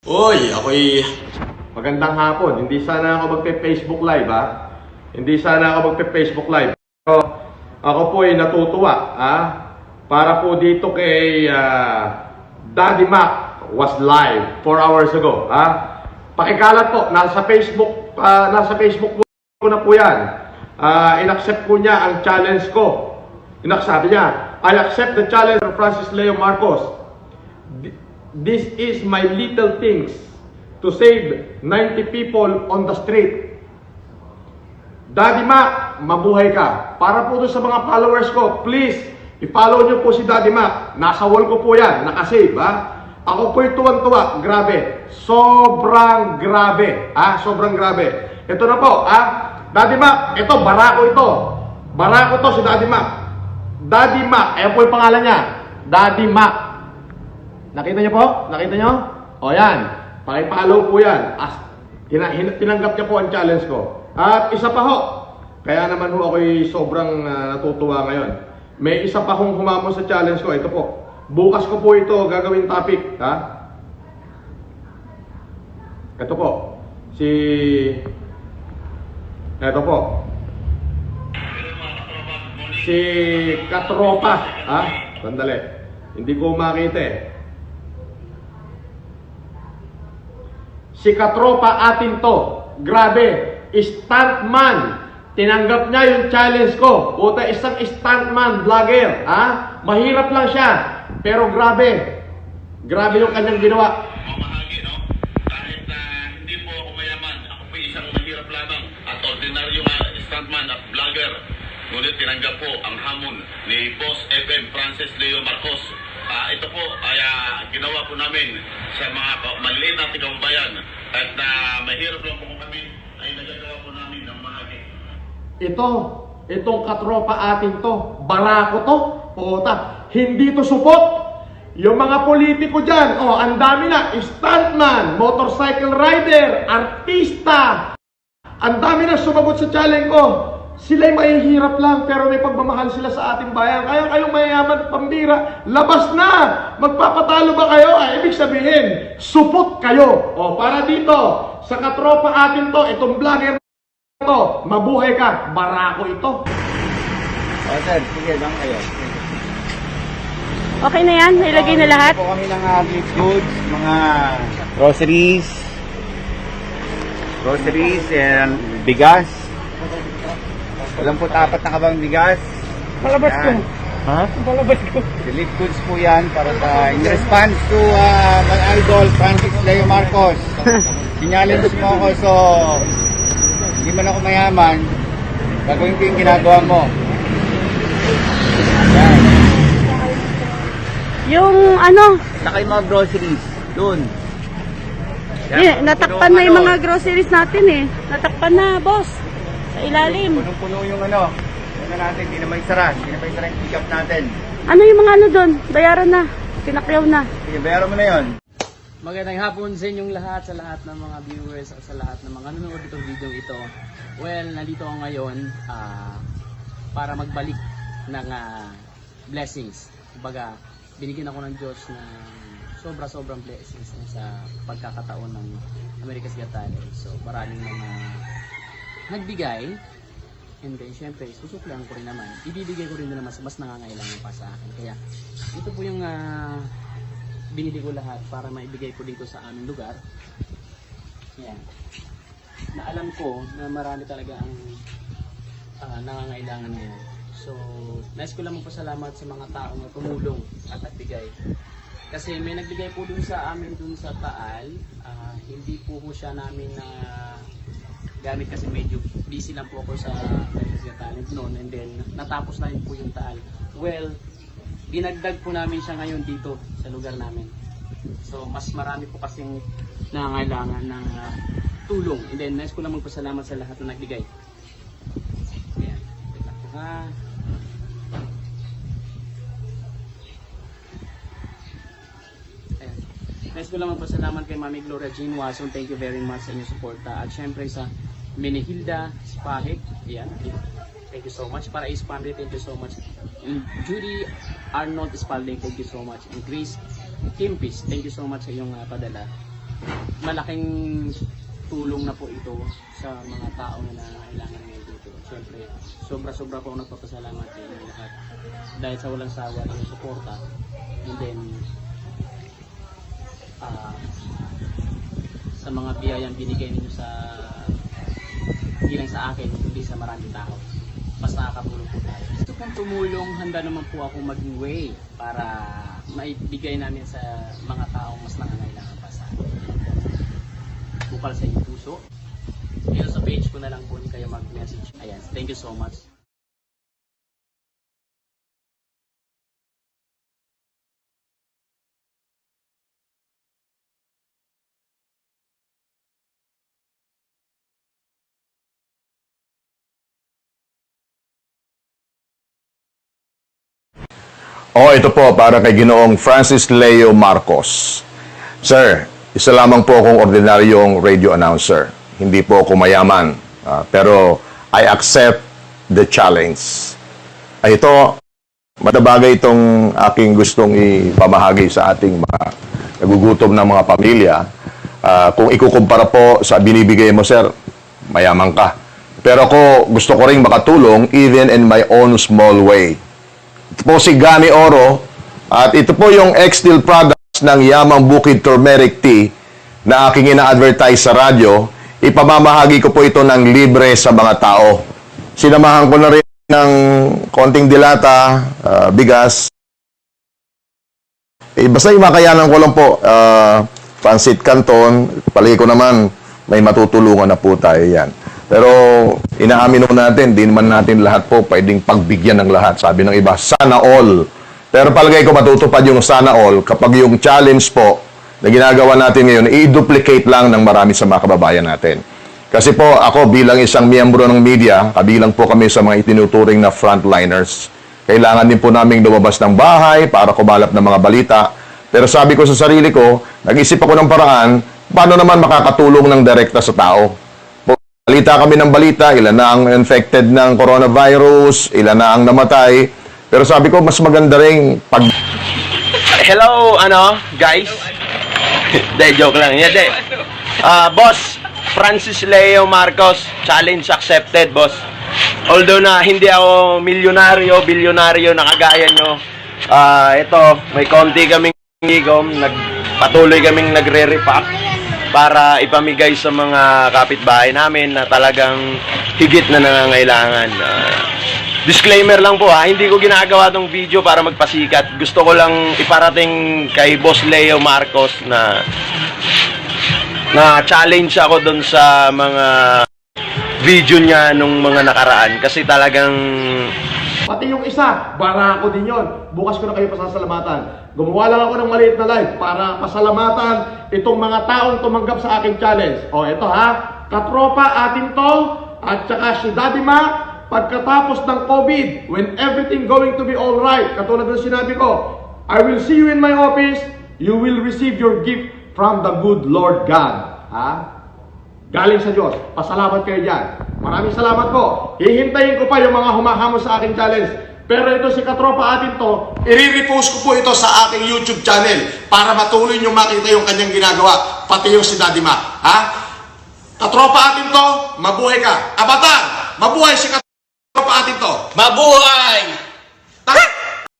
Uy, ako'y magandang hapon. Hindi sana ako magpe-Facebook Live, ha? Hindi sana ako magpe-Facebook Live. Pero ako po ay natutuwa, ha? Para po dito kay Daddy Mac was live 4 hours ago, ha? Pakikalat po, nasa Facebook ko na po yan. In-accept po niya ang challenge ko. Sabi niya, I accept the challenge of Francis Leo Marcos. This is my little things to save 90 people on the street. Daddy Mac, mabuhay ka. Para po doon sa mga followers ko, please, i-follow nyo po si Daddy Mac. Nasa wall ko po yan, nakasave, ha? Ako po'y tuwang-tuwa, grabe. Sobrang grabe, ha? Sobrang grabe. Ito na po, ha? Daddy Mac, ito, barako ito. Barako to si Daddy Mac. Daddy Mac, ayan po yung pangalan niya. Daddy Mac. Nakita niyo po? Nakita niyo? O yan. Pakipollow po yan. Tinanggap niya po ang challenge ko. At isa pa ho. Kaya naman ho ako'y sobrang natutuwa ngayon. May isa pa hong humamon sa challenge ko. Ito po. Bukas ko po ito gagawin topic. Ha? Ito po. Ito po. Si Katropa. Ha? Sandali. Hindi ko makita eh. Si Katropa atin to. Grabe. Stuntman. Tinanggap niya yung challenge ko. Puta, isang stuntman, vlogger. Ha? Mahirap lang siya. Pero grabe. Grabe yung kanyang ginawa. Mamahagi, no? Kahit hindi po ako mayaman, ako po isang mahirap lamang at ordinaryong stuntman at vlogger. Ngunit tinanggap po ang hamon ni Boss FM Francis Leo Marcos. Ito po ay ginawa po namin sa mga maliliit nating kababayan at mahirap lang po kami ay nagagawa po namin ng mahagi. Itong Katropa atin to, barako to, puta, hindi to support. Yung mga politiko dyan, ang dami na, stuntman, motorcycle rider, artista, ang dami na sumagot sa challenge ko. Sila'y mahihirap lang pero may pagmamahal sila sa ating bayan. Kaya kayong mayayaman pambira, labas na! Magpapatalo ba kayo? Ibig sabihin, supot kayo. Para dito, sa Katropa atin to, itong vlogger to, mabuhay ka, barako ito. Sir, sige lang kayo. Okay na yan? Nailagay na lahat? Po kami ng goods, mga groceries, and bigas. Walang po tapat na kabang bigas. Palabas ko. Ha? Palabas ko. Relief goods po yan para sa in response to my idol Francis Leo Marcos. Sinyalins mo ako, so hindi man ako mayaman, gagawin ko yung ginagawa mo. Yan. Yung ano, Saka yung mga groceries, dun. natakpan na yung mga groceries natin eh. Natakpan na, boss. Sa ilalim. Punong-puno yung ano. Ano natin, hindi na may sara. Hindi na may sara yung pick-up natin. Ano yung mga ano doon? Bayaran na. Pinakyaw na. Sige, bayaran mo na yun. Magandang hapon sa inyong lahat, sa lahat ng mga viewers at sa lahat ng mga nanonood itong video ito. Well, nandito ako ngayon para magbalik ng blessings. Kumbaga, binigyan ako ng Diyos ng sobra-sobrang blessings sa pagkakataon ng America's Got Talent. So, maraming mga nagbigay, and then syempre susuklan ko rin naman, ibibigay ko rin naman sa mas nangangailangan pa sa akin. Kaya ito po yung binili ko lahat para maibigay ko dito sa aming lugar. Yan, na alam ko na marami talaga ang nangangailangan ngayon. So nais ko lang magpasalamat sa mga taong na tumulong at nagbigay. Kasi may nagbigay po dun sa amin dun sa Taal, hindi po siya namin na gamit kasi medyo busy lang po ako sa talent noon, and then natapos na rin po yung Taal. Well, dinagdag po namin siya ngayon dito sa lugar namin. So mas marami po kasing nangangailangan ng tulong, and then nais ko lang magpasalamat sa lahat na nagbigay. Ayan. Nais ko lang magpasalamat kay Mami Gloria Jean Wason. Thank you very much sa inyong suporta. At syempre sa Menehilda Spahik. Yan. Thank you so much. Para Ispande, thank you so much. And Judy Arnold Spalding, thank you so much. And Grace Kimpis, thank you so much sa iyong padala. malaking tulong na po ito sa mga tao na nangangailangan ngayon dito. Siyempre, sobra-sobra po ako nagpapasalamat sa inyo lahat. Dahil sa walang sawa ng suporta, and then sa mga biyayang binigay ninyo sa hindi lang sa akin, kundi sa maraming tao. Mas nakakatulong po tayo. Gusto kong tumulong, handa naman po ako maging way para maibigay namin sa mga taong mas nangangailangan pa sa akin. Bukal sa inyong puso. Dito sa page ko na lang po kayo mag-message. Ayan, thank you so much. Ito po para kay Ginoong Francis Leo Marcos. Sir, isa lamang po akong ordinaryong radio announcer. Hindi po ako mayaman, pero I accept the challenge. Ito, matabagay itong aking gustong ipamahagi sa ating mga nagugutom na mga pamilya. Kung ikukumpara po sa binibigay mo, sir, mayaman ka. Pero ako, gusto ko rin makatulong even in my own small way. Ito po si Gami Oro at ito po yung X-Steel products ng Yamang Bukid Turmeric Tea na aking ina-advertise sa radyo. Ipamamahagi ko po ito ng libre sa mga tao. Sinamahan ko na rin ng konting dilata, bigas. Basta yung makayanan ko lang po, Pansit Canton, palagi ko naman may matutulungan na po tayo yan. Pero inaamin ko natin, di naman natin lahat po pwedeng pagbigyan ng lahat. Sabi ng iba, sana all. Pero palagay ko matutupad yung sana all kapag yung challenge po na ginagawa natin ngayon, i-duplicate lang ng marami sa mga kababayan natin. Kasi po ako bilang isang miyembro ng media, kabilang po kami sa mga itinuturing na frontliners. Kailangan din po naming lumabas ng bahay para kumalap ng mga balita. Pero sabi ko sa sarili ko, nag-isip ako ng paraan, paano naman makakatulong ng direkta sa tao? Balita kami ng balita, ilan na ang infected ng coronavirus, ilan na ang namatay. Pero sabi ko, mas maganda rin pag... Hello, guys? De, joke lang. Hindi. Boss, Francis Leo Marcos, challenge accepted, boss. Although na hindi ako milyonaryo, bilyonaryo na kagaya nyo, ito, may konti kaming higom, patuloy kaming nagre-repack para ipamigay sa mga kapitbahay namin na talagang higit na nangangailangan. Disclaimer lang po hindi ko ginagawa tong video para magpasikat. Gusto ko lang iparating kay Boss Leo Marcos na challenge ako dun sa mga video niya nung mga nakaraan. Kasi talagang... Pati yung isa, barako din yon. Bukas ko na kayo pasasalamatan. Gumawa lang ako ng maliit na live para pasalamatan itong mga taong tumanggap sa aking challenge. Ito katropa atin to, at saka si Daddy Ma, pagkatapos ng COVID, when everything going to be alright, katulad ng sinabi ko, I will see you in my office, you will receive your gift from the good Lord God. Galing sa Diyos. Pasalamat kayo dyan. Maraming salamat po. Hihintayin ko pa yung mga humahamon sa aking challenge. Pero ito si katropa atin to, i-repost ko po ito sa aking YouTube channel para matuloy nyo makita yung kanyang ginagawa. Pati yung si Daddy Ma. Katropa atin to, mabuhay ka. Avatar, mabuhay si katropa atin to. Mabuhay!